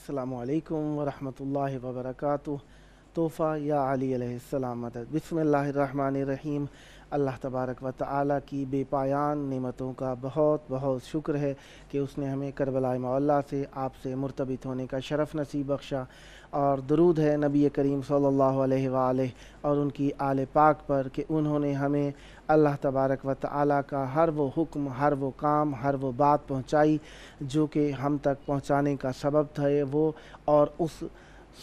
السلام علیکم ورحمۃ اللہ وبرکاتہ۔ تحفہ یا علی علیہ السلام مدد۔ بسم اللہ الرحمن الرحیم۔ اللہ تبارک و تعالیٰ کی بے پایان نعمتوں کا بہت بہت شکر ہے کہ اس نے ہمیں کربلائے معلیٰ سے آپ سے مرتبط ہونے کا شرف نصیب بخشا، اور درود ہے نبی کریم صلی اللہ علیہ وآلہ اور ان کی آل پاک پر کہ انہوں نے ہمیں اللہ تبارک و تعالیٰ کا ہر وہ حکم، ہر وہ کام، ہر وہ بات پہنچائی جو کہ ہم تک پہنچانے کا سبب تھا وہ، اور اس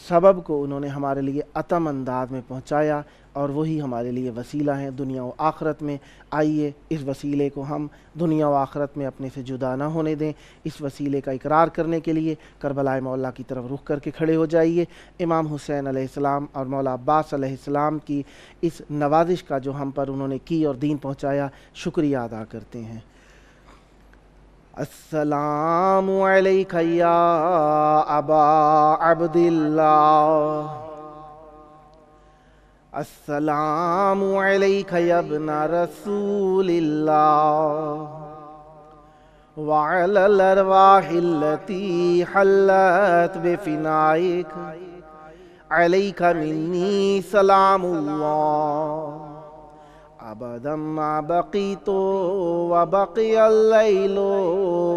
سبب کو انہوں نے ہمارے لیے اتم انداز میں پہنچایا، اور وہی ہمارے لیے وسیلہ ہیں دنیا و آخرت میں۔ آئیے اس وسیلے کو ہم دنیا و آخرت میں اپنے سے جدا نہ ہونے دیں۔ اس وسیلے کا اقرار کرنے کے لیے کربلائے معلیٰ کی طرف رخ کر کے کھڑے ہو جائیے۔ امام حسین علیہ السلام اور مولا عباس علیہ السلام کی اس نوازش کا جو ہم پر انہوں نے کی اور دین پہنچایا، شکریہ ادا کرتے ہیں۔ السلام علیک یا ابا عبداللہ، السلام علیک یا ابن رسول اللہ، وعلی الارواح التي حلت بفنائک، علیک منی سلام اللہ، ابدا ما بقیت وبقی اللیل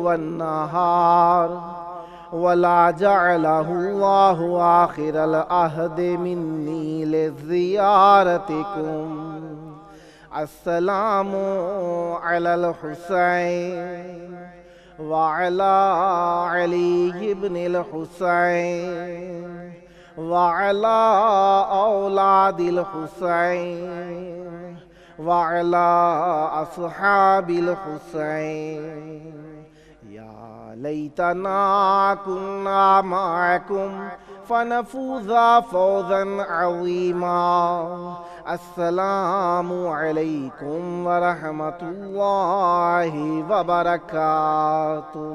والنہار، ولا جعلہ اللہ آخر العہد منی لزیارتکم۔ السلام علی الحسین وعلی علی بن الحسین وعلی اولاد الحسین وعلی اصحاب الحسین۔ یا لیتنا کنا معکم فنفوز فوزا عظیما۔ السلام علیکم ورحمۃ اللہ وبرکاتہ۔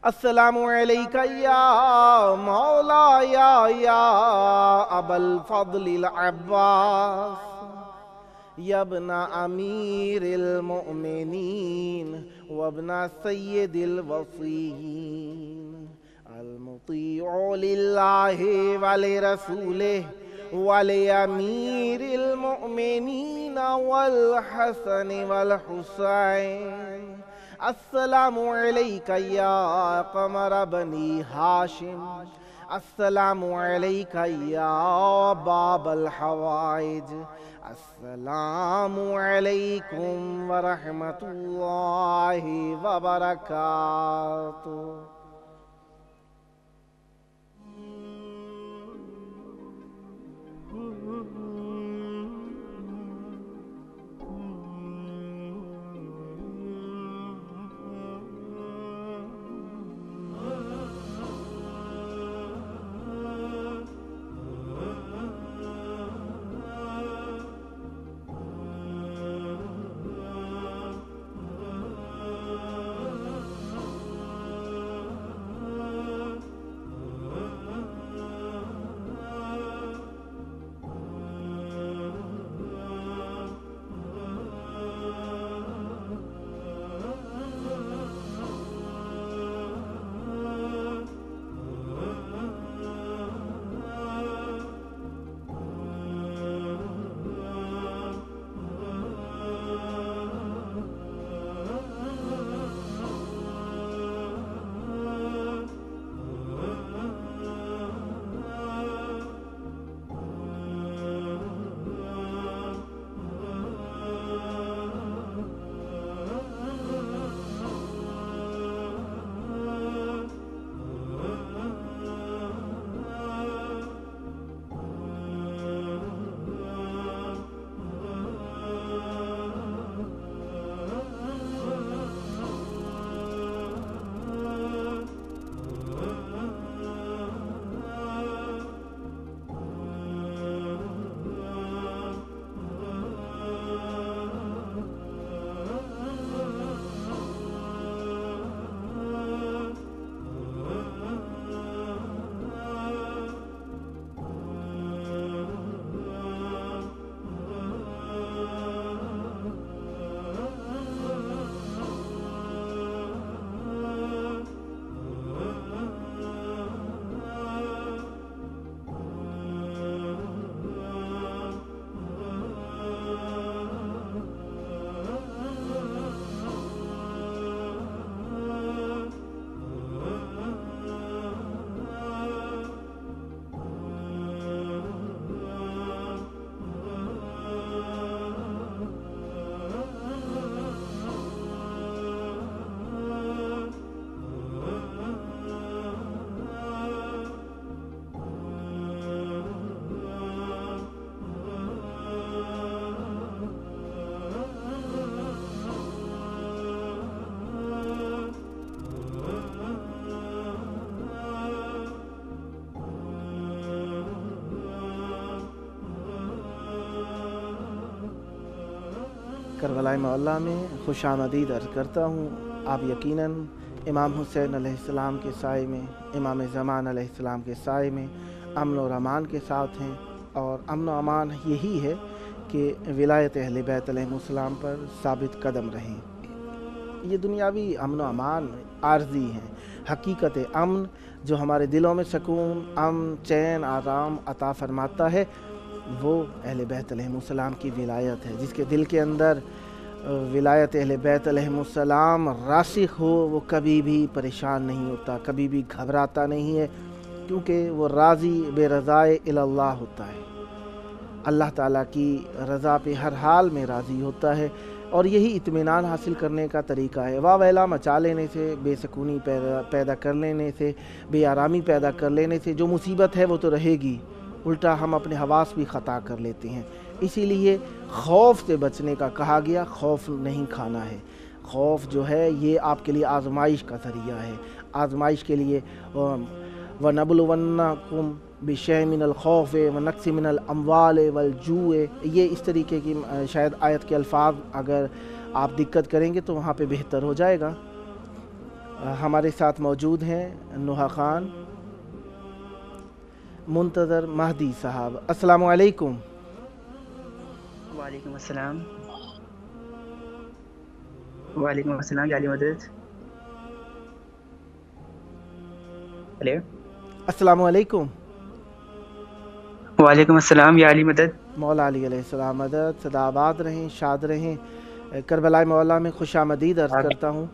السلام علیک یا مولا یا ابا الفضل العباس، یا ابن امیر المؤمنین وابن سید الوصیین، المطیع للہ ولرسولہ ولامیر المؤمنین والحسن والحسین۔ السلام علیک یا قمر بنی ہاشم، السلام علیک یا باب الحوائج، السلام علیکم ورحمۃ اللہ وبرکاتہ۔ کربلا معلیٰ میں خوش آمدید عرض کرتا ہوں۔ آپ یقیناً امام حسین علیہ السلام کے سائے میں، امام زمان علیہ السلام کے سائے میں امن و امان کے ساتھ ہیں، اور امن و امان یہی ہے کہ ولایت اہل بیت علیہ السلام پر ثابت قدم رہیں۔ یہ دنیاوی امن و امان عارضی ہیں، حقیقت امن جو ہمارے دلوں میں سکون، امن، چین، آرام عطا فرماتا ہے، وہ اہل بیت علیہ السلام کی ولایت ہے۔ جس کے دل کے اندر ولایت اہل بیت علیہ السلام راسخ ہو، وہ کبھی بھی پریشان نہیں ہوتا، کبھی بھی گھبراتا نہیں ہے، کیونکہ وہ راضی بے رضائے اللہ ہوتا ہے، اللہ تعالیٰ کی رضا پہ ہر حال میں راضی ہوتا ہے، اور یہی اطمینان حاصل کرنے کا طریقہ ہے۔ واہ ویلا مچا لینے سے، بے سکونی پیدا کر لینے سے، بے آرامی پیدا کر لینے سے جو مصیبت ہے وہ تو رہے گی، الٹا ہم اپنے حواس بھی خطا کر لیتے ہیں۔ اسی لیے خوف سے بچنے کا کہا گیا، خوف نہیں کھانا ہے۔ خوف جو ہے یہ آپ کے لیے آزمائش کا ذریعہ ہے، آزمائش کے لیے وَنَبْلُوَنَّكُمْ بِشَيْءٍ مِّنَ الْخَوْفِ وَنَقْصٍ مِّنَ الْأَمْوَالِ وَالْجُوعِ، یہ اس طریقے کی شاید آیت کے الفاظ اگر آپ دقت کریں گے تو وہاں پہ بہتر ہو جائے گا۔ ہمارے ساتھ موجود ہیں نوحہ خان، منتظر مہدی صاحب۔ السلام علیکم۔ وعلیکم السلام۔ وعلیکم السلام یا علی مدد۔ ہلو، السلام علیکم۔ وعلیکم السلام یا علی مدد۔ مولا علی علیہ السلام مدد، سدا آباد رہیں، شاد رہیں۔ کربلا معلیٰ میں خوش آمدید عرض کرتا ہوں۔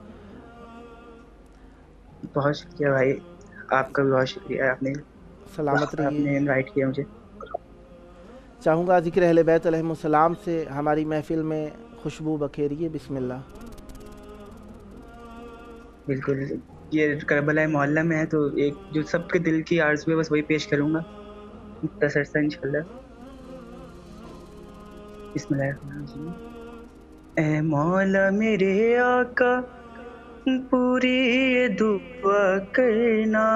بہت شکریہ بھائی، آپ کا بھی بہت شکریہ، آپ نے سلامت رہیے۔ انوائٹ کیا مجھے۔ چاہوں گا ذکر اہل بیت علیہ السلام سے ہماری محفل میں خوشبو بکھیریے، بسم اللہ۔ بالکل، یہ کربلا معلیٰ میں ہے تو ایک جو سب کے دل کی آرزو ہے بس وہی پیش کروں گا مختصر سا انشاءاللہ۔ بسم اللہ الرحمن الرحیم۔ اے مولا میرے آقا پوری یہ دعا کرنا،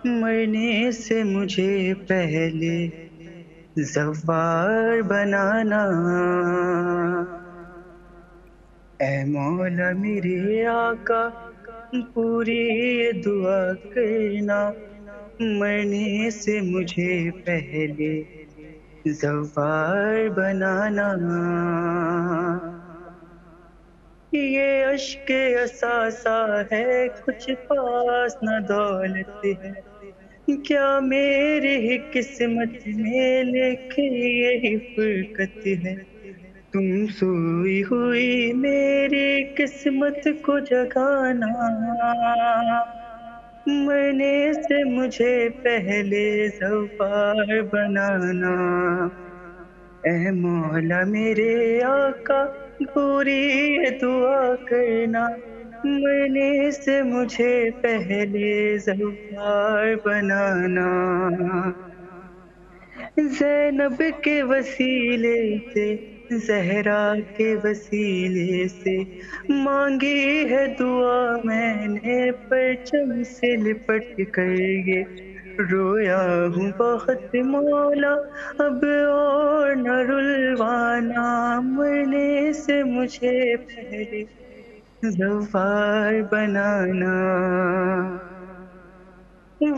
مرنے سے مجھے پہلے زوار بنانا۔ اے مولا میرے آقا پوری یہ دعا کرنا، مرنے سے مجھے پہلے زوار بنانا۔ یہ اشک اثاثہ ہے، کچھ پاس نہ دولت ہے، کیا میری قسمت میں لکھی یہی فرقت ہے۔ تم سوئی ہوئی میری قسمت کو جگانا، مرنے سے مجھے پہلے زوار بنانا۔ اے مولا میرے آقا پوری دعا کرنا، مرنے سے مجھے پہلے زوار بنانا۔ زینب کے وسیلے سے، زہرا کے وسیلے سے مانگی ہے دعا میں نے، پرچم سے لپٹ کر یہ رویا ہوں بہت مولا، اب اور نہ رلوانا، مرنے سے مجھے پہلے زوار بنانا۔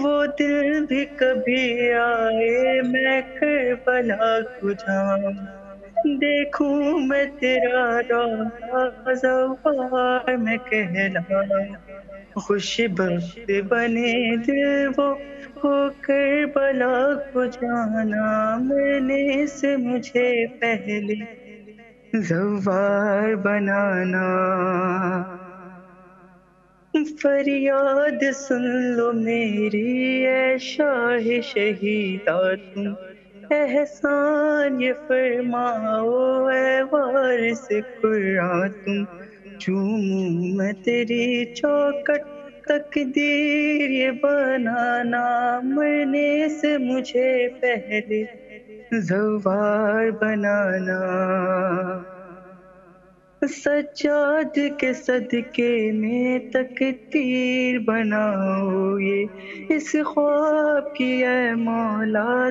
وہ دل بھی کبھی آئے میں کربلا کو جاؤں، دیکھوں میں تیرا روضہ زوار میں کہلاؤں، خوش بخت بنے دل وہ ہو کربلا کو جانا، مرنے سے مجھے پہلے زوار بنانا۔ فریاد سن لو میری اے شاہ شہیدہ، تم احسان یہ فرماؤ اے وارث قرآن، تم چوموں میں تیری چوکٹ تقدیر یہ بنانا، مرنے سے مجھے پہلے زوار بنانا۔ سجاد کے صدقے میں تقدیر بناؤ یہ اس خواب کی اے مولا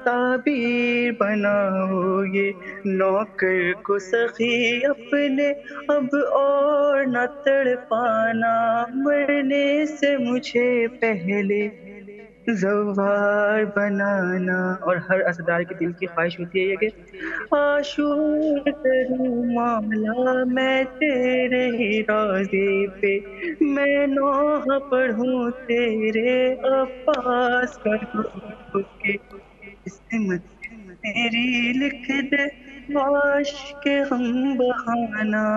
تعبیر بناؤ یہ نوکر کو سخی اپنے اب اور نہ تڑپانا مرنے سے مجھے پہلے زوار بنانا. اور ہر عزادار کے دل کی خواہش ہوتی ہے یہ کہ عاشور کروں مولا میں تیرے ہی روضے پہ، میں نوحہ پڑھوں تیرے عباس کا رو کے، قسمت میری لکھ دے باش کے ہم بہانا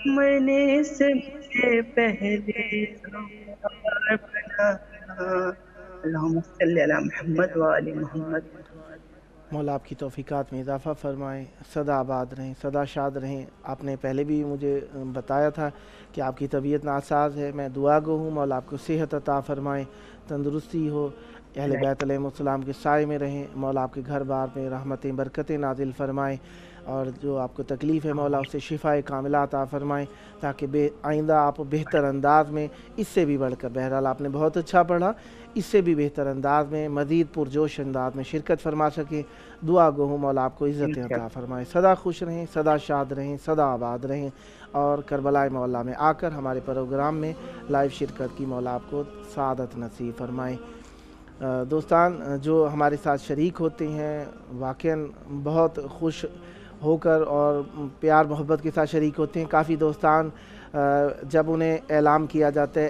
مرنے سے مجھے پہلے زوار بنانا. اللہم صلی علی محمد وآل محمد. مولا آپ کی توفیقات میں اضافہ فرمائیں، سدا آباد رہیں، سدا شاد رہیں. آپ نے پہلے بھی مجھے بتایا تھا کہ آپ کی طبیعت ناساز ہے، میں دعا گو ہوں مولا آپ کو صحت عطا فرمائیں، تندرستی ہو، اہل بیت علیہ السلام کے سائے میں رہیں. مولا آپ کے گھر بار میں رحمتیں برکتیں نازل فرمائیں، اور جو آپ کو تکلیف ہے مولا اسے شفاء کاملہ عطا فرمائیں، تاکہ آئندہ آپ بہتر انداز میں اس سے بھی بڑھ کر، بہرحال آپ نے بہت اچھا پڑھا، اس سے بھی بہتر انداز میں مزید پرجوش انداز میں شرکت فرما سکیں. دعا گو ہوں مولا آپ کو عزتیں عطا فرمائے، سدا خوش رہیں، سدا شاد رہیں، سدا آباد رہیں، اور کربلا معلیٰ میں آ کر ہمارے پروگرام میں لائیو شرکت کی مولا آپ کو سعادت نصیب فرمائے. دوستان جو ہمارے ساتھ شریک ہوتے ہیں واقعاً بہت خوش ہو کر اور پیار محبت کے ساتھ شریک ہوتے ہیں. کافی دوستان جب انہیں اعلان کیا جاتا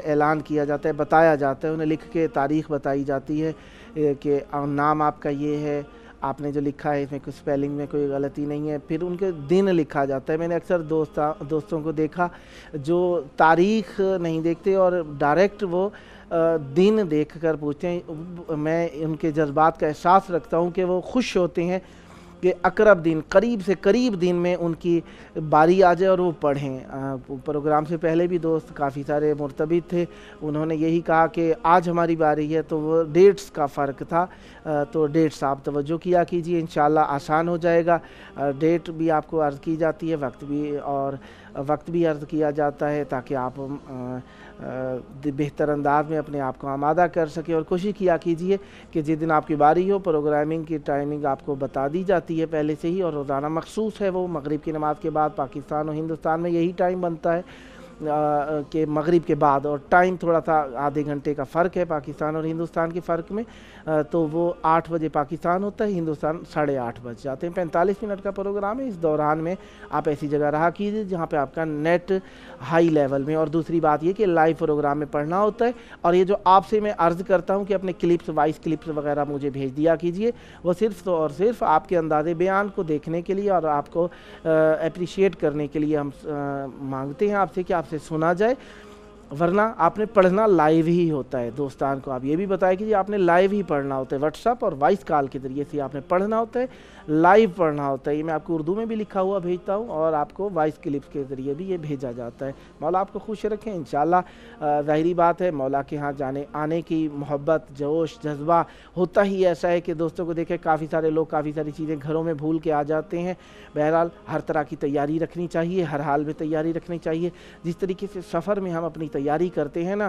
ہے، بتایا جاتا ہے، انہیں لکھ کے تاریخ بتائی جاتی ہے کہ نام آپ کا یہ ہے، آپ نے جو لکھا ہے اس میں کوئی سپیلنگ میں کوئی غلطی نہیں ہے، پھر ان کے دن لکھا جاتا ہے. میں نے اکثر دوستوں کو دیکھا جو تاریخ نہیں دیکھتے اور ڈائریکٹ وہ دن دیکھ کر پوچھتے ہیں. میں ان کے جذبات کا احساس رکھتا ہوں کہ وہ خوش ہوتے ہیں کہ اقرب دن، قریب سے قریب دن میں ان کی باری آ جائے اور وہ پڑھیں. پروگرام سے پہلے بھی دوست کافی سارے مرتبط تھے، انہوں نے یہی کہا کہ آج ہماری باری ہے، تو وہ ڈیٹس کا فرق تھا، تو ڈیٹس آپ توجہ کیا کیجئے، انشاءاللہ آسان ہو جائے گا. ڈیٹ بھی آپ کو عرض کی جاتی ہے، وقت بھی عرض کیا جاتا ہے، تاکہ آپ بہتر انداز میں اپنے آپ کو آمادہ کر سکیں. اور کوشش کیا کیجئے کہ جس دن آپ کی باری ہو پروگرامنگ کی ٹائمنگ آپ کو بتا دی جاتی ہے پہلے سے ہی، اور روزانہ مخصوص ہے وہ مغرب کی نماز کے بعد. پاکستان اور ہندوستان میں یہی ٹائم بنتا ہے کہ مغرب کے بعد، اور ٹائم تھوڑا سا آدھے گھنٹے کا فرق ہے پاکستان اور ہندوستان کے فرق میں. تو وہ 8 بجے پاکستان ہوتا ہے، ہندوستان 8:30 بج جاتے ہیں. 45 منٹ کا پروگرام ہے. اس دوران میں آپ ایسی جگہ رہا کیجیے جہاں پہ آپ کا نیٹ ہائی لیول میں. اور دوسری بات یہ کہ لائیو پروگرام میں پڑھنا ہوتا ہے، اور یہ جو آپ سے میں عرض کرتا ہوں کہ اپنے کلپس، وائس کلپس وغیرہ مجھے بھیج دیا کیجیے، وہ صرف اور صرف آپ کے انداز بیان کو دیکھنے کے لیے اور آپ کو اپریشیٹ کرنے کے لیے ہم مانگتے ہیں آپ سے کہ آپ سے سنا جائے، ورنہ آپ نے پڑھنا لائیو ہی ہوتا ہے. دوستان کو آپ یہ بھی بتائیں کہ آپ نے لائیو ہی پڑھنا ہوتا ہے، واٹس ایپ اور وائس کال کے ذریعے سے آپ نے پڑھنا ہوتا ہے، لائیو پڑھنا ہوتا ہے. یہ میں آپ کو اردو میں بھی لکھا ہوا بھیجتا ہوں، اور آپ کو وائس کلپس کے ذریعے بھی یہ بھیجا جاتا ہے. مولا آپ کو خوش رکھیں انشاءاللہ. ظاہری بات ہے مولا کے ہاں آنے کی محبت، جوش، جذبہ ہوتا ہی ایسا ہے کہ دوستوں کو دیکھیں کافی سارے لوگ کافی ساری چیزیں گھروں میں بھول کے آ جاتے ہیں. بہرحال ہر طرح کی تیاری رکھنی چاہیے، ہر حال میں تیاری رکھنی چاہیے. جس طریقے سے سفر میں ہم اپنی تیاری کرتے ہیں نا،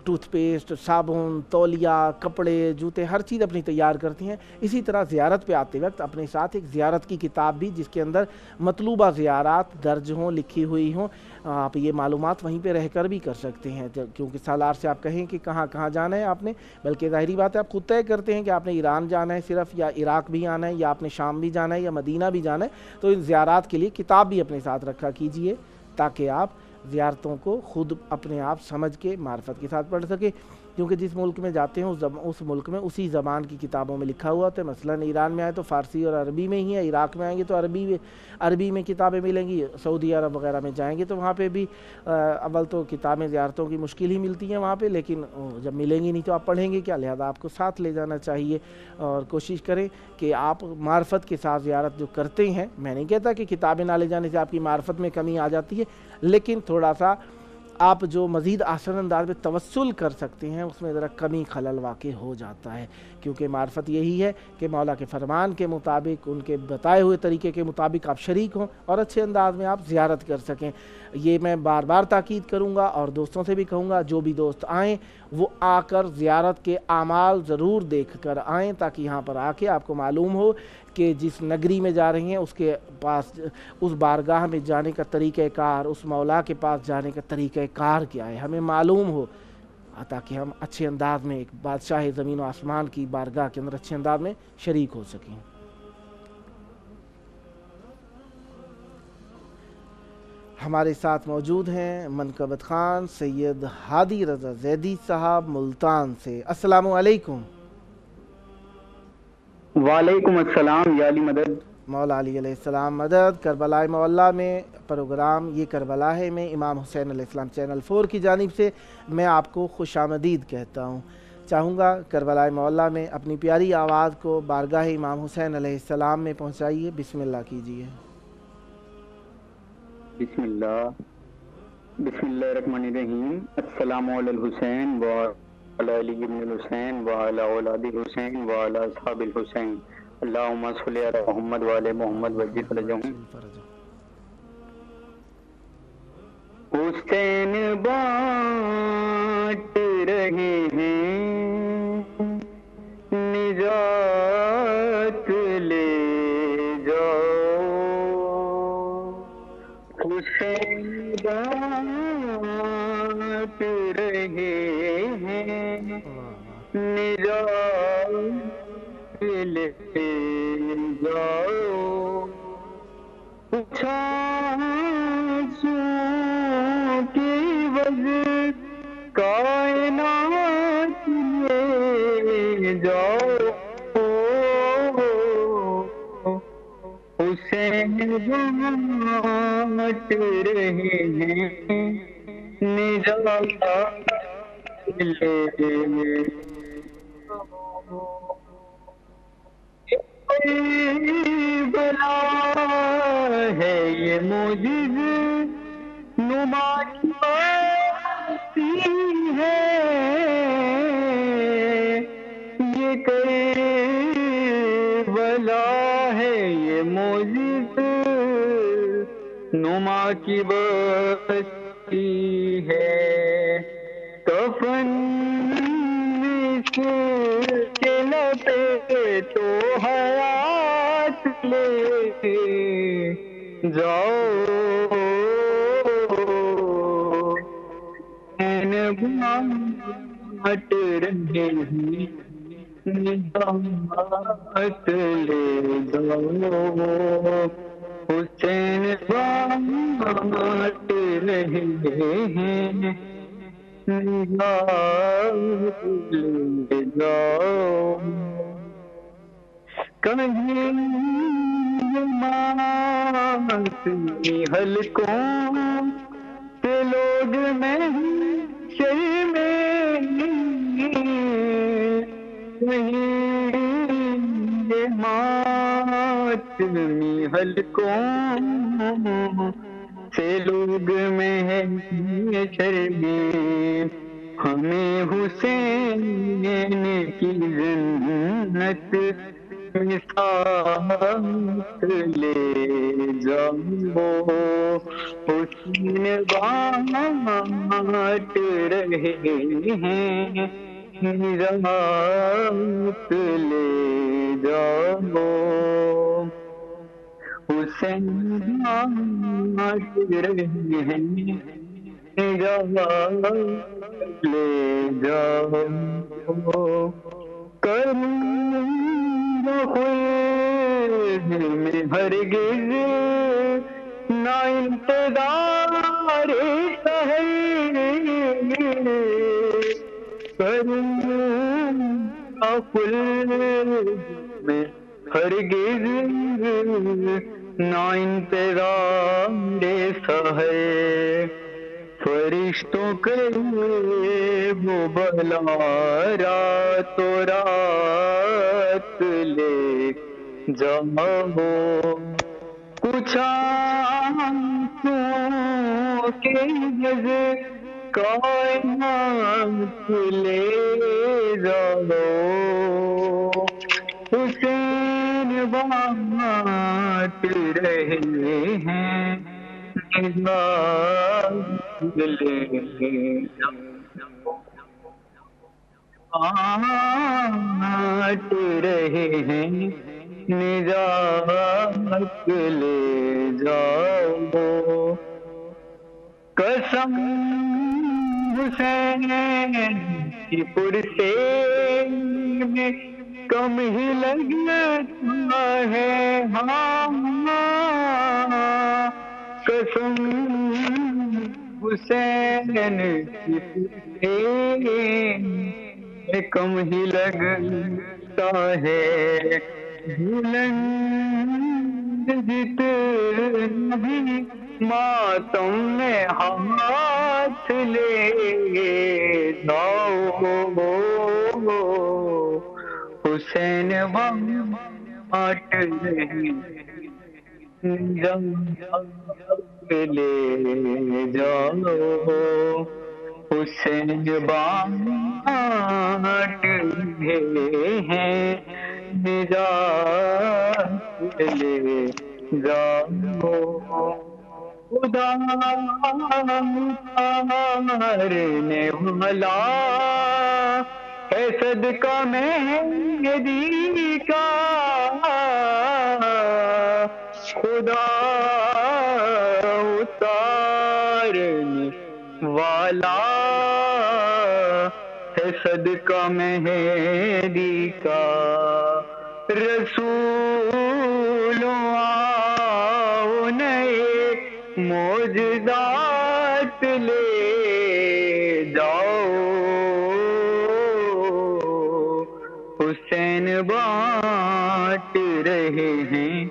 ٹوتھ پیسٹ، صابن، تولیہ، کپڑے، جوتے، ہر چیز اپنی تیار کرتی ہیں، اسی طرح زیارت پہ آتے وقت اپنے ساتھ ایک زیارت کی کتاب بھی، جس کے اندر مطلوبہ زیارات درج ہوں، لکھی ہوئی ہوں. آپ یہ معلومات وہیں پہ رہ کر بھی کر سکتے ہیں، کیونکہ سالار سے آپ کہیں کہ کہاں کہاں جانا ہے آپ نے، بلکہ ظاہری بات ہے آپ خود طے کرتے ہیں کہ آپ نے ایران جانا ہے صرف، یا عراق بھی آنا ہے، یا آپ نے شام بھی جانا ہے، یا مدینہ بھی جانا ہے. تو ان زیارات کے لیے کتاب بھی اپنے ساتھ رکھا کیجئے، تاکہ آپ زیارتوں کو خود اپنے آپ سمجھ کے معرفت کے ساتھ پڑھ سکے. کیونکہ جس ملک میں جاتے ہیں اس ملک میں اسی زبان کی کتابوں میں لکھا ہوا ہوتا ہے. مثلا ایران میں آئے تو فارسی اور عربی میں ہی ہے، عراق میں آئیں گے تو عربی میں کتابیں ملیں گی، سعودی عرب وغیرہ میں جائیں گے تو وہاں پہ بھی اول تو کتابیں زیارتوں کی مشکل ہی ملتی ہیں وہاں پہ، لیکن جب ملیں گی نہیں تو آپ پڑھیں گے کیا، لہذا آپ کو ساتھ لے جانا چاہیے. اور کوشش کریں کہ آپ معرفت کے ساتھ زیارت جو کرتے ہیں، میں نہیں کہتا کہ کتابیں نہ لے جانے سے آپ کی معرفت میں کمی آ جاتی ہے، لیکن تھوڑا سا آپ جو مزید آسان انداز میں توسل کر سکتے ہیں اس میں ذرا کمی خلل واقع ہو جاتا ہے، کیونکہ معرفت یہی ہے کہ مولا کے فرمان کے مطابق، ان کے بتائے ہوئے طریقے کے مطابق آپ شریک ہوں اور اچھے انداز میں آپ زیارت کر سکیں۔ یہ میں بار بار تاکید کروں گا اور دوستوں سے بھی کہوں گا، جو بھی دوست آئیں وہ آ کر زیارت کے اعمال ضرور دیکھ کر آئیں، تاکہ یہاں پر آ کے آپ کو معلوم ہو کہ جس نگری میں جا رہی ہیں اس کے پاس، اس بارگاہ میں جانے کا طریقہ کار، اس مولا کے پاس جانے کا طریقہ کار کیا ہے، ہمیں معلوم ہو، تاکہ ہم اچھے انداز میں ایک بادشاہ زمین و آسمان کی بارگاہ کے اندر اچھے انداز میں شریک ہو سکیں۔ ہمارے ساتھ موجود ہیں منقبت خان سید ہادی رضا زیدی صاحب ملتان سے۔ السلام علیکم۔ وعلیکم السلام یا علی مدد۔ مولا علی علیہ السلام مدد۔ کربلا مولا میں پروگرام یہ کربلا ہے میں امام حسین علیہ السلام چینل 4 کی جانب سے میں آپ کو خوش آمدید کہتا ہوں۔ چاہوں گا کربلا مولا میں اپنی پیاری آواز کو بارگاہ امام حسین علیہ السلام میں پہنچائیے، بسم اللہ کیجیے۔ بسم اللہ الرحمن الرحیم۔ السلام علی الحسین وعلی علی ابن الحسین وعلی اولاد الحسین وعلی اصحاب الحسین، اللہم صلی علی محمد وعلی محمد وجہ فرجہم۔ حسین بانٹ رہے ہیں نجات لے حسین بانٹ رہے ہیں نجات لے جاؤ، چھانسوں کی وجہ کائنات لے جاؤ، حسین بانٹ رہے ہیں نجات لے بلا ہے یہ معجز نما کی بستی ہے، یہ کربلا ہے یہ معجز نما کی بستی ہے، کفن کے لپے تو حیات لے جاؤ، حسین بانٹ رہے ہیں نجات لے جاؤ، حسین بانٹ رہے ہیں نجات لے جاؤ، کہیں ماسی حلقوں سے لوگ محشر میں، کہیں ماتمی حلقوں سے لوگ محشر میں، ہمیں حسین کی جنت میں ساتھ لے جاؤ، حسین بانٹ رہے ہیں نجات لے جاؤ، حسین بانٹ رہے ہیں نجات لے جاؤ، کروں خلد میں ہرگز نہ انتظار سحر، کروں خلد میں ہرگز نہ انتظار سحر، فرشتوں کے وہ بلا رات و رات لے جاؤ، کچھ آنسوں کے وجہ کائنات لے جاؤ حسین بانٹ رہے ہیں نظام لے بانٹ رہے ہیں نجات لے جاؤ قسم حسین کی پرسے میں کم ہی لگتا ہے ہاں قسم حسین کی پرسے میں کم ہی لگتا ہے بلند جتنا بھی ماتم میں ہاتھ لے جاؤ حسین بانٹ رہے لے جاؤ حسین بانٹ رہے ہیں نجات لے جاؤ خدا اتارنے والا ہے صدقہ مہدی کا خدا اتارنے والا ہے صدقہ مہدی کا رسولوں آؤ نئے معجزات لے جاؤ حسین بانٹ رہے ہیں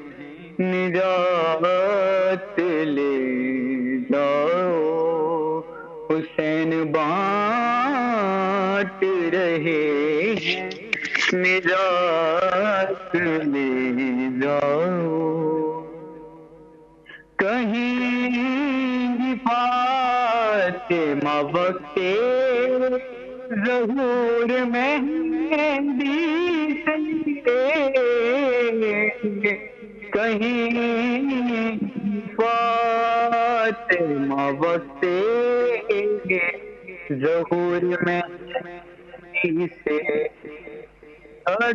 نجات لے جاؤ حسین بانٹ رہے ہیں نجات لے جاؤ کہیں فاطمہ وقت ظہور مہندی سے کہیں فاطمہ وقت ظہور مہندی سے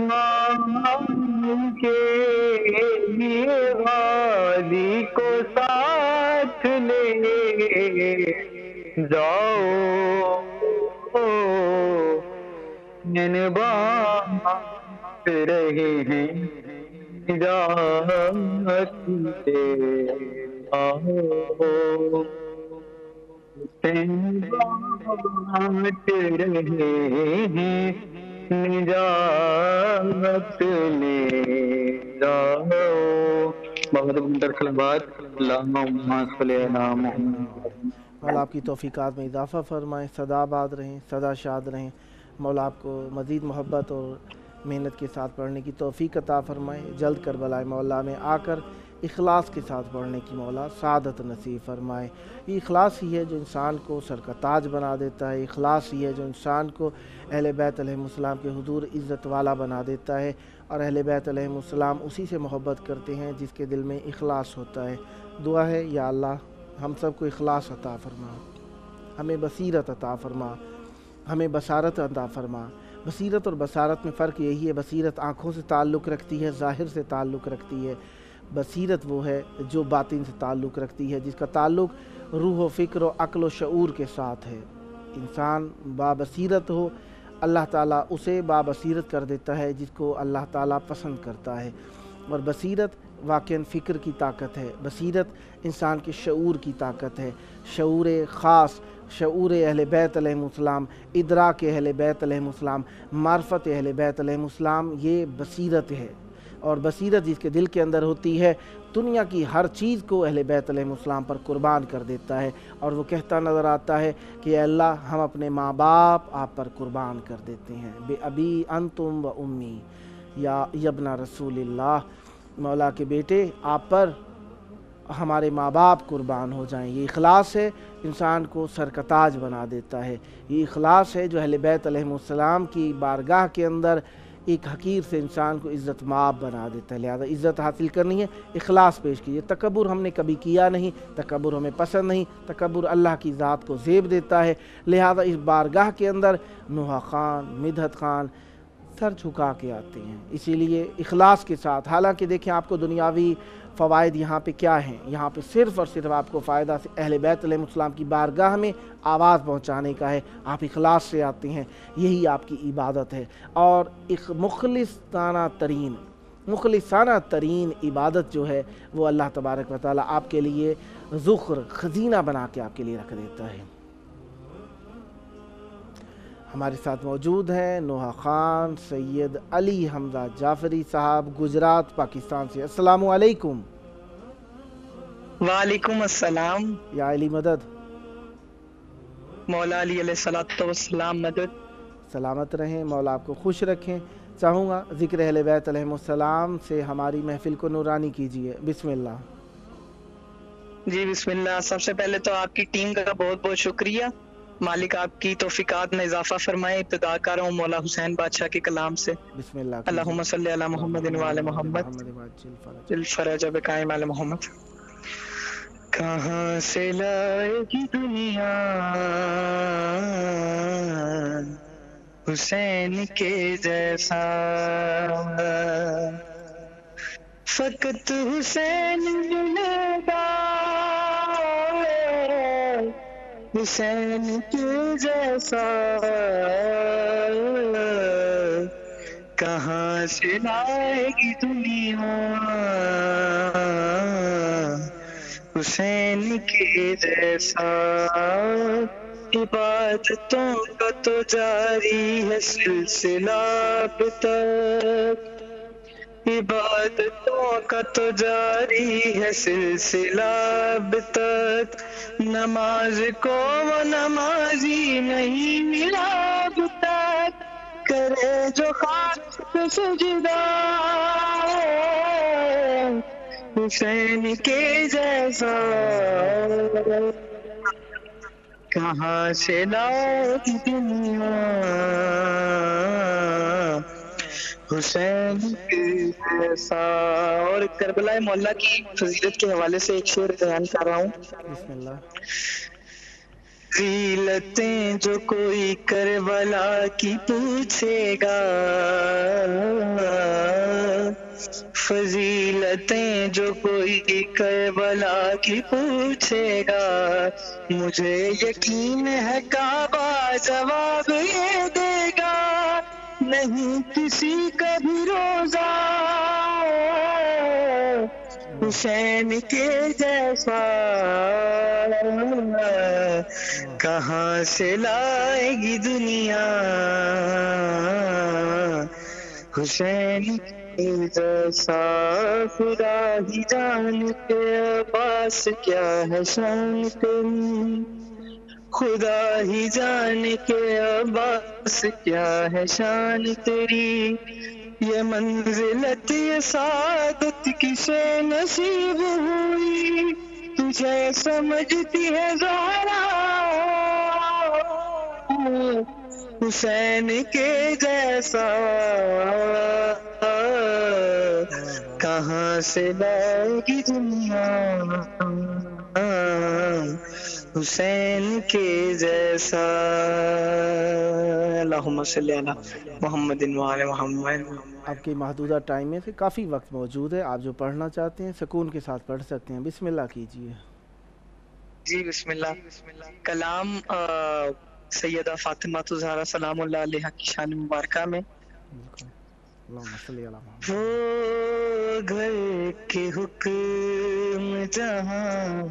نام کے لیے غازی کو ساتھ لے جاؤ بانٹ رہے ہیں نجات لے جاؤ حسین بانٹ رہے ہیں نجات لے جاؤ بہت خلبات اللہم صلی علی محمد مولا آپ کی توفیقات میں اضافہ فرمائیں سدا آباد رہیں سدا شاد رہیں مولا آپ کو مزید محبت اور محنت کے ساتھ پڑھنے کی توفیق عطا فرمائیں جلد کربلائے مولا میں آ کر اخلاص کے ساتھ پڑھنے کی مولا سعادت نصیب فرمائے یہ اخلاص ہی ہے جو انسان کو سر کا تاج بنا دیتا ہے اخلاص ہی ہے جو انسان کو اہل بیت علیہ السلام کے حضور عزت والا بنا دیتا ہے اور اہل بیت علیہ السلام اسی سے محبت کرتے ہیں جس کے دل میں اخلاص ہوتا ہے دعا ہے یا اللہ ہم سب کو اخلاص عطا فرما ہمیں بصیرت عطا فرما ہمیں بصارت عطا فرما بصیرت اور بصارت میں فرق یہی ہے بصیرت آنکھوں سے تعلق رکھتی ہے ظاہر سے تعلق رکھتی ہے بصیرت وہ ہے جو باطن سے تعلق رکھتی ہے جس کا تعلق روح و فکر و عقل و شعور کے ساتھ ہے انسان بابصیرت ہو اللہ تعالیٰ اسے بابصیرت کر دیتا ہے جس کو اللہ تعالیٰ پسند کرتا ہے اور بصیرت واقعاً فکر کی طاقت ہے بصیرت انسان کے شعور کی طاقت ہے شعور خاص شعور اہل بیت علیہ السلام ادراک اہل بیت علیہ السلام معرفت اہل بیت علیہ السلام یہ بصیرت ہے اور بصیرت جس کے دل کے اندر ہوتی ہے دنیا کی ہر چیز کو اہل بیت علیہ السلام پر قربان کر دیتا ہے اور وہ کہتا نظر آتا ہے کہ اے اللہ ہم اپنے ماں باپ آپ پر قربان کر دیتے ہیں بے ابی انتم و امی یا ابن رسول اللہ مولا کے بیٹے آپ پر ہمارے ماں باپ قربان ہو جائیں۔ یہ اخلاص ہے انسان کو سر کا تاج بنا دیتا ہے، یہ اخلاص ہے جو اہل بیت علیہم السلام کی بارگاہ کے اندر ایک حقیر سے انسان کو عزت مآب بنا دیتا ہے۔ لہذا عزت حاصل کرنی ہے، اخلاص پیش کیجیے۔ تکبر ہم نے کبھی کیا نہیں، تکبر ہمیں پسند نہیں، تکبر اللہ کی ذات کو زیب دیتا ہے۔ لہذا اس بارگاہ کے اندر نوحہ خان، مدحت خان سر جھکا کے آتے ہیں، اسی لیے اخلاص کے ساتھ۔ حالانکہ دیکھیں آپ کو دنیاوی فوائد یہاں پہ کیا ہیں، یہاں پہ صرف اور صرف آپ کو فائدہ اہل بیت علیہ السلام کی بارگاہ میں آواز پہنچانے کا ہے۔ آپ اخلاص سے آتے ہیں، یہی آپ کی عبادت ہے، اور ایک مخلصانہ ترین عبادت جو ہے وہ اللہ تبارک و تعالیٰ آپ کے لیے ذخر خزینہ بنا کے آپ کے لیے رکھ دیتا ہے۔ ہمارے ساتھ موجود ہیں نوحہ خان سید علی حمزہ جعفری صاحب، گجرات، پاکستان سے۔ السلام علیکم۔ وعلیکم السلام۔ یا علی مدد۔ مولا علی علیہ السلام مدد۔ سلامت رہیں، مولا آپ کو خوش رکھیں۔ چاہوں گا ذکر اہل بیت علیہ السلام سے ہماری محفل کو نورانی کیجیے، بسم اللہ۔ جی بسم اللہ۔ سب سے پہلے تو آپ کی ٹیم کا بہت بہت شکریہ، مالک آپ کی توفیقات میں اضافہ فرمائے۔ ابتدا کر رہا ہوں مولا حسین بادشاہ کے کلام سے۔ بسم اللہ۔ اللہم صلی علی محمد وعلی محمد الفرج بقائم علی محمد۔ کہاں سے لائے گی دنیا حسین کے جیسا، فقط حسین ملے گا حسین کے جیسا، کہاں سے لائے گی دنیا حسین کے جیسا، عبادتوں کا تو جاری ہے سلسلہ اب تک، عبادتوں کا تو جاری ہے سلسلہ اب تک، نماز کو وہ نمازی نہیں ملا اب تک، کرے جو خاک پہ سجدہ حسین کے جیسا، کہاں سے لائی دنیا حسین کے جیسا۔ اور کربلا مولا کی فضیلت کے حوالے سے ایک شعر بیان کر رہا ہوں۔ بسم اللہ۔ ذیلتیں جو کوئی کربلا کی پوچھے گا، فضیلتیں جو کوئی کربلا کی پوچھے گا، مجھے یقین ہے کعبہ جواب یہ دے گا، نہیں کسی کا بھی روزہ حسین کے جیسا، کہاں سے لائے گی دنیا حسین کے جیسا، خدا ہی جان کے عباس کیا ہے شان تیری، خدا ہی جان کے عباس کیا ہے شان تیری، یہ منزلت یہ سعادت کسے نصیب ہوئی، تجھے سمجھتی ہے زہرا حسین کے جیسا، کہاں سے لائے گی دنیا حسین کے جیسا۔ اللہم صلی علی محمد وعلی محمد۔ آپ کے محدودہ ٹائم میں سے کافی وقت موجود ہے، آپ جو پڑھنا چاہتے ہیں سکون کے ساتھ پڑھ سکتے ہیں، بسم اللہ کیجیے۔ جی بسم اللہ۔ کلام سیدہ فاطمہ الزہرا سلام اللہ علیہا کی شان مبارکہ میں۔ اللہم صلی علی محمد۔ وہ گھر کے حکم جہاں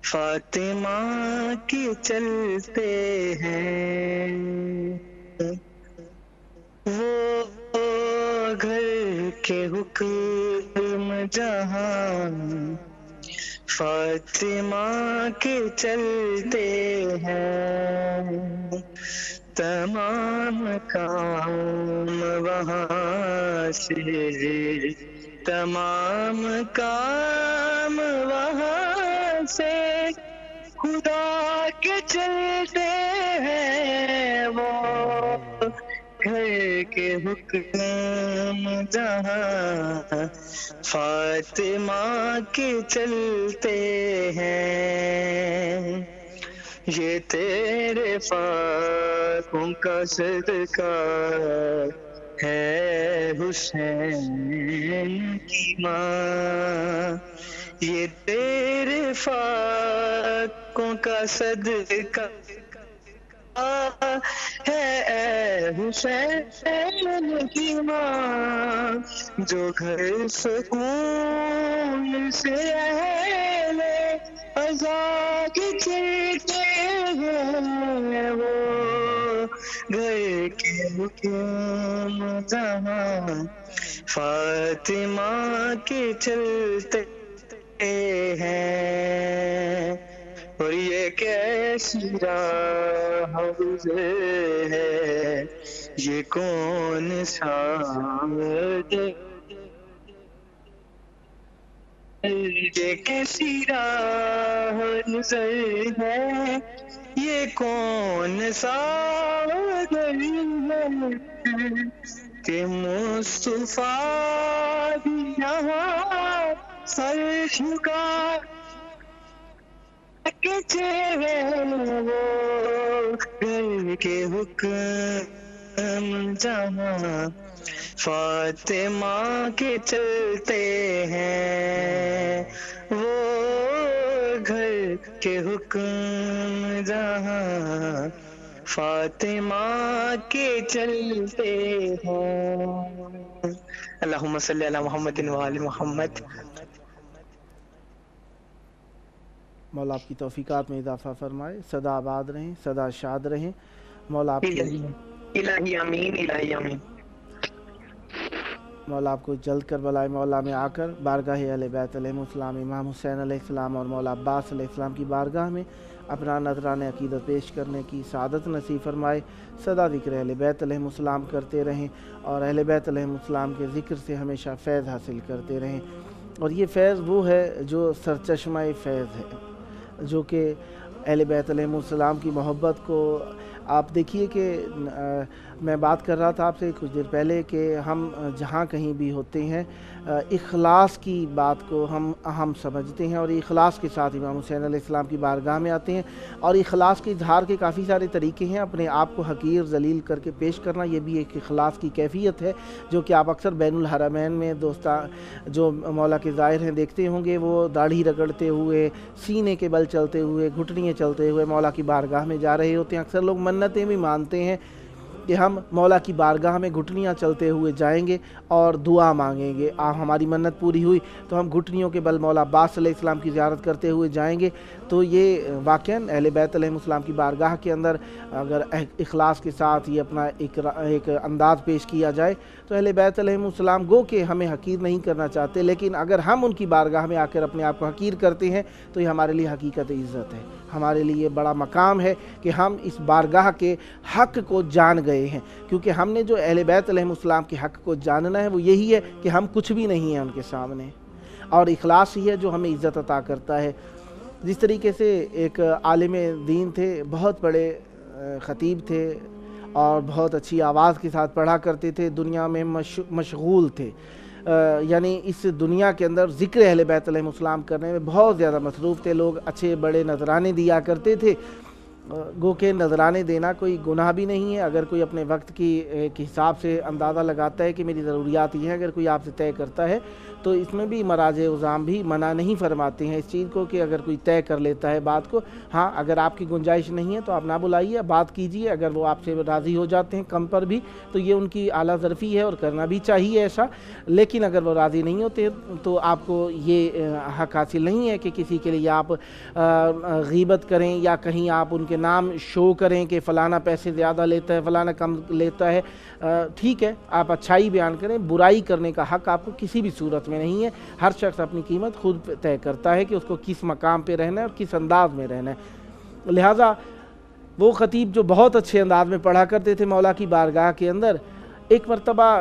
فاطمہ کے چلتے ہیں، وہ گھر کے حکم جہاں فاطمہ کے چلتے ہیں، تمام کام وہاں سے تمام کام وہاں سے خدا کے چلتے ہیں، وہ گھر کے حکم جہاں فاطمہ کے چلتے ہیں۔ یہ تیرے فاقوں کا صدقہ ہے حسین کی ماں، یہ تیرے فاقوں کا صدقہ ہے حسین کی ماں، جو گھر سکون سے اہل آزاد چلتے ہیں، وہ گھر کے حکم جہاں فاطمہ کے چلتے ہیں۔ اور یہ کیسی راہ ہے، یہ کون سا یہ کیسی راہ ہے، یہ کون سا کہ مصطفیٰ بھی یہاں سر جھکا کے چہرے، وہ گھر کے حکم جہاں فاطمہ کے چلتے ہیں، وہ گھر کے حکم جہاں فاطمہ کے چلتے ہیں۔ اللہم صلی علی محمد و آل محمد۔ مولا آپ کی توفیقات میں اضافہ فرمائے، سدا آباد رہیں، سدا شاد رہیں۔ مولا آپ کو الہی آمین، الہی آمین۔ مولا آپ کو جلد کربلا مولا میں آ کر بارگاہ اہل بیت علیہ السلام، امام حسین علیہ السلام اور مولا عباس علیہ السلام کی بارگاہ میں اپنا نذرانِ عقیدت پیش کرنے کی سعادت نصیب فرمائے۔ سدا ذکر اہل بیت علیہ السلام کرتے رہیں اور اہل بیت علیہ السلام کے ذکر سے ہمیشہ فیض حاصل کرتے رہیں، اور یہ فیض وہ ہے جو سرچشمہ فیض ہے، جو کہ اہل بیت علیہ السلام کی محبت کو آپ دیکھیے کہ میں بات کر رہا تھا آپ سے کچھ دیر پہلے کہ ہم جہاں کہیں بھی ہوتے ہیں اخلاص کی بات کو ہم اہم سمجھتے ہیں، اور اخلاص کے ساتھ امام حسین علیہ السلام کی بارگاہ میں آتے ہیں، اور اخلاص کے اظہار کے کافی سارے طریقے ہیں۔ اپنے آپ کو حقیر ذلیل کر کے پیش کرنا، یہ بھی ایک اخلاص کی کیفیت ہے، جو کہ آپ اکثر بین الحرمین میں جو مولا کے ظاہر ہیں دیکھتے ہوں گے، وہ داڑھی رگڑتے ہوئے، سینے کے بل چلتے ہوئے، گھٹنیاں چلتے ہوئے مولا کی بارگاہ میں جا رہے ہوتے ہیں۔ اکثر لوگ منتیں بھی مانتے ہیں کہ ہم مولا کی بارگاہ میں گھٹنیاں چلتے ہوئے جائیں گے اور دعا مانگیں گے، ہماری منت پوری ہوئی تو ہم گھٹنیوں کے بل مولا عباس علیہ السلام کی زیارت کرتے ہوئے جائیں گے۔ تو یہ واقعاً اہل بیت علیہ السلام کی بارگاہ کے اندر اگر اخلاص کے ساتھ یہ اپنا ایک انداز پیش کیا جائے تو اہل بیت علیہ السلام گو کہ ہمیں حقیر نہیں کرنا چاہتے، لیکن اگر ہم ان کی بارگاہ میں آ کر اپنے آپ کو حقیر کرتے ہیں تو یہ ہمارے لیے حقیقت عزت ہے، ہمارے لیے بڑا مقام ہے کہ ہم اس بارگاہ کے حق کو جان گئے ہیں، کیونکہ ہم نے جو اہل بیت علیہ السلام کے حق کو جاننا ہے وہ یہی ہے کہ ہم کچھ بھی نہیں ہیں ان کے سامنے، اور اخلاص ہی ہے جو ہمیں عزت عطا کرتا ہے۔ جس طریقے سے ایک عالم دین تھے، بہت بڑے خطیب تھے اور بہت اچھی آواز کے ساتھ پڑھا کرتے تھے، دنیا میں مشغول تھے، یعنی اس دنیا کے اندر ذکر اہل بیت علیہ السلام کرنے میں بہت زیادہ مصروف تھے، لوگ اچھے بڑے نذرانے دیا کرتے تھے، گو کہ نذرانے دینا کوئی گناہ بھی نہیں ہے اگر کوئی اپنے وقت کی ایک حساب سے اندازہ لگاتا ہے کہ میری ضروریات یہ ہیں، اگر کوئی آپ سے طے کرتا ہے تو اس میں بھی مراجع عظام بھی منع نہیں فرماتے ہیں اس چیز کو کہ اگر کوئی طے کر لیتا ہے بات کو، ہاں اگر آپ کی گنجائش نہیں ہے تو آپ نہ بلائیے، بات کیجئے، اگر وہ آپ سے راضی ہو جاتے ہیں کم پر بھی تو یہ ان کی اعلیٰ ظرفی ہے اور کرنا بھی چاہیے ایسا، لیکن اگر وہ راضی نہیں ہوتے تو آپ کو یہ حق حاصل نہیں ہے کہ کسی کے لیے آپ غیبت کریں یا کہیں آپ ان کے نام شو کریں کہ فلانا پیسے زیادہ لیتا ہے، فلانا کم لیتا ہے۔ ٹھیک ہے، آپ اچھائی بیان کریں، برائی کرنے کا حق آپ کو کسی بھی صورت میں نہیں ہے۔ ہر شخص اپنی قیمت خود طے کرتا ہے کہ اس کو کس مقام پہ رہنا ہے اور کس انداز میں رہنا ہے۔ لہٰذا وہ خطیب جو بہت اچھے انداز میں پڑھا کرتے تھے مولا کی بارگاہ کے اندر، ایک مرتبہ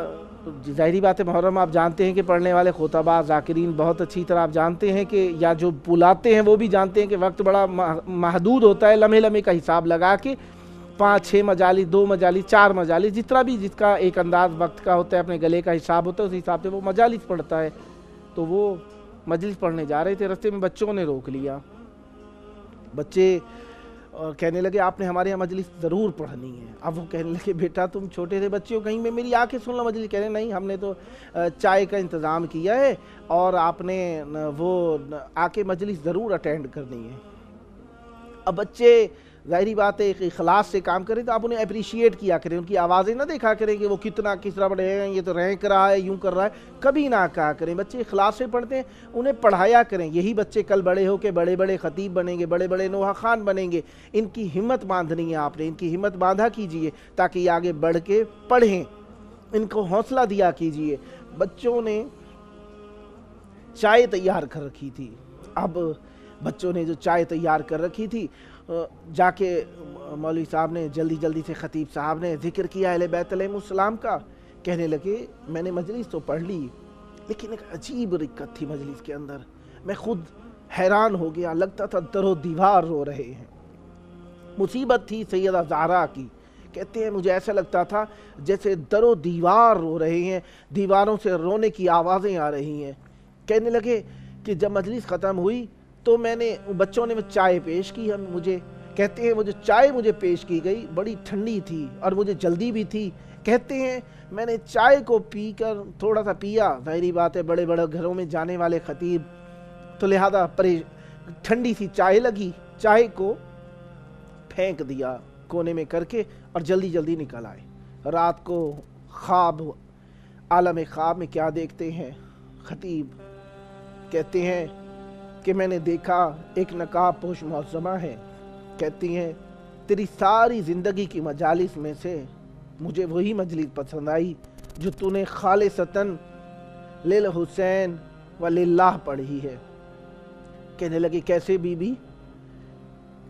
ظاہری بات ہے محرم آپ جانتے ہیں کہ پڑھنے والے خطبہ ذاکرین بہت اچھی طرح آپ جانتے ہیں کہ یا جو بلاتے ہیں وہ بھی جانتے ہیں کہ وقت بڑا محدود ہوتا ہے، لمحے لمحے کا حساب لگا کے 5-6 مجالس 2 مجالس 4 مجالس جتنا بھی جس کا ایک انداز وقت کا ہوتا ہے، اپنے گلے کا حساب ہوتا ہے، اس حساب سے وہ مجالس پڑھتا ہے۔ تو وہ مجلس پڑھنے جا رہے تھے، رستے میں بچوں نے روک لیا۔ بچے کہنے لگے آپ نے ہمارے یہاں مجلس ضرور پڑھنی ہے۔ اب وہ کہنے لگے بیٹا تم چھوٹے تھے بچے ہو، کہیں میں میری آنکھیں سن لو مجلس۔ کہہ رہے نہیں ہم نے تو چائے کا انتظام کیا ہے اور آپ نے وہ آ کے مجلس ضرور اٹینڈ کرنی ہے۔ اب بچے ظاہری بات ہے ایک اخلاص سے کام کریں تو آپ انہیں اپریشیٹ کیا کریں، ان کی آوازیں نہ دیکھا کریں کہ وہ کتنا کس طرح پڑھے ہیں، یہ تو رینک رہا ہے، یوں کر رہا ہے، کبھی نہ کہا کریں۔ بچے اخلاص سے پڑھتے ہیں، انہیں پڑھایا کریں۔ یہی بچے کل بڑے ہو کے بڑے بڑے خطیب بنیں گے، بڑے بڑے نوحہ خان بنیں گے۔ ان کی ہمت باندھنی ہے آپ نے، ان کی ہمت باندھا کیجئے تاکہ یہ آگے بڑھ کے پڑھیں، ان کو حوصلہ دیا کیجئے۔ بچوں نے چائے تیار کر رکھی تھی۔ اب بچوں نے جو چائے تیار کر رکھی تھی، جا کے مولوی صاحب نے جلدی سے خطیب صاحب نے ذکر کیا اہل بیت علیہ السلام کا۔ کہنے لگے میں نے مجلس تو پڑھ لی لیکن ایک عجیب رکت تھی مجلس کے اندر، میں خود حیران ہو گیا، لگتا تھا در و دیوار رو رہے ہیں۔ مصیبت تھی سیدہ زہرا کی، کہتے ہیں مجھے ایسا لگتا تھا جیسے در و دیوار رو رہے ہیں، دیواروں سے رونے کی آوازیں آ رہی ہیں۔ کہنے لگے کہ جب مجلس ختم ہوئی تو میں نے بچوں نے چائے پیش کی مجھے، کہتے ہیں وہ جو چائے مجھے پیش کی گئی بڑی ٹھنڈی تھی اور مجھے جلدی بھی تھی۔ کہتے ہیں میں نے چائے کو پی کر تھوڑا سا پیا، ظاہری بات ہے بڑے بڑے گھروں میں جانے والے خطیب تو لہذا ٹھنڈی سی چائے لگی، چائے کو پھینک دیا کونے میں کر کے اور جلدی نکل آئے۔ رات کو خواب، عالم خواب میں کیا دیکھتے ہیں خطیب؟ کہتے ہیں کہ میں نے دیکھا ایک نقاب پوش معظمہ ہے، کہتی ہیں تیری ساری زندگی کی مجالس میں سے مجھے وہی مجلس پسند آئی جو تو نے خالصتاً للحسین وللہ پڑھی ہے۔ کہنے لگی کیسے بی بی؟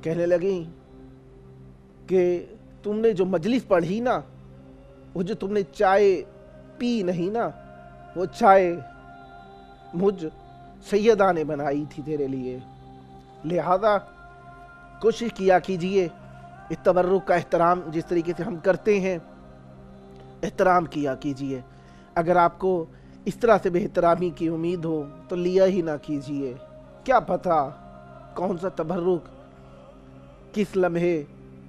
کہنے لگی کہ تم نے جو مجلس پڑھی نا، وہ جو تم نے چائے پی نہیں نا، وہ چائے مجھ سیدہ نے بنائی تھی تیرے لیے، لہذا کوشش کیا کیجئے اس تبرک کا احترام جس طریقے سے ہم کرتے ہیں احترام کیا کیجئے۔ اگر آپ کو اس طرح سے بے احترامی کی امید ہو تو لیا ہی نہ کیجئے، کیا پتہ کون سا تبرک کس لمحے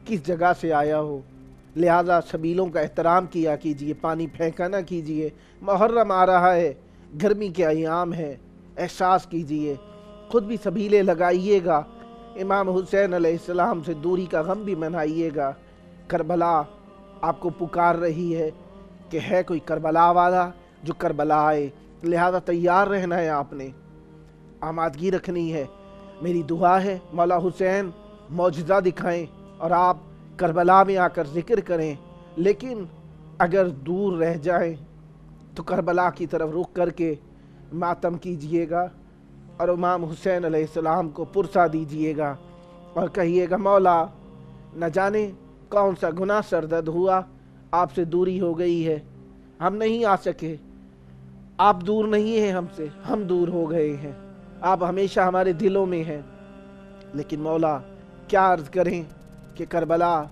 کس جگہ سے آیا ہو۔ لہذا سبیلوں کا احترام کیا کیجئے، پانی پھینکا نہ کیجئے۔ محرم آ رہا ہے، گرمی کے ایام ہے، احساس کیجئے، خود بھی سبیلیں لگائیے گا، امام حسین علیہ السلام سے دوری کا غم بھی منائیے گا۔ کربلا آپ کو پکار رہی ہے کہ ہے کوئی کربلا والا جو کربلا آئے، لہذا تیار رہنا ہے، آپ نے آمادگی رکھنی ہے۔ میری دعا ہے مولا حسین معجزہ دکھائیں اور آپ کربلا میں آ کر ذکر کریں، لیکن اگر دور رہ جائیں تو کربلا کی طرف رخ کر کے ماتم کیجئے گا اور امام حسین علیہ السلام کو پرسا دیجئے گا اور کہیے گا مولا نہ جانے کون سا گناہ سرزد ہوا، آپ سے دوری ہو گئی ہے، ہم نہیں آ سکے، آپ دور نہیں ہیں ہم سے، ہم دور ہو گئے ہیں، آپ ہمیشہ ہمارے دلوں میں ہیں، لیکن مولا کیا عرض کریں کہ کربلا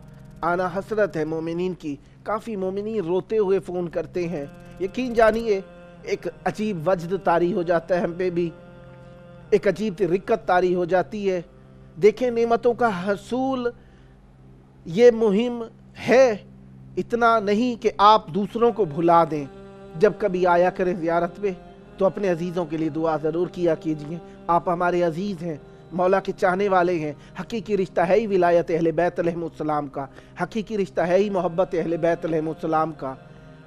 آنا حسرت ہے مومنین کی۔ کافی مومنین روتے ہوئے فون کرتے ہیں، یقین جانیے ایک عجیب وجد طاری ہو جاتا ہے ہم پہ بھی، ایک عجیب رکت طاری ہو جاتی ہے۔ دیکھیں نعمتوں کا حصول یہ مہم ہے، اتنا نہیں کہ آپ دوسروں کو بھلا دیں۔ جب کبھی آیا کریں زیارت پہ تو اپنے عزیزوں کے لیے دعا ضرور کیا کیجئے، آپ ہمارے عزیز ہیں، مولا کے چاہنے والے ہیں۔ حقیقی رشتہ ہے ہی ولایت اہل بیت علیہ السلام کا، حقیقی رشتہ ہے ہی محبت اہل بیت علیہ السلام کا،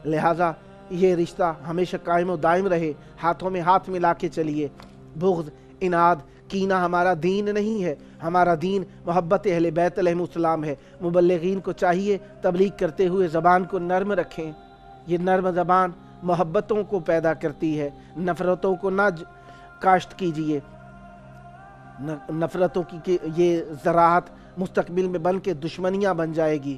لہٰذا یہ رشتہ ہمیشہ قائم و دائم رہے، ہاتھوں میں ہاتھ ملا کے چلیے۔ بغض، اناد، کینہ ہمارا دین نہیں ہے، ہمارا دین محبت اہل بیت علیہ السلام ہے۔ مبلغین کو چاہیے تبلیغ کرتے ہوئے زبان کو نرم رکھیں، یہ نرم زبان محبتوں کو پیدا کرتی ہے، نفرتوں کو نہ کاشت کیجئے، نفرتوں کی یہ زراعت مستقبل میں بن کے دشمنیاں بن جائے گی۔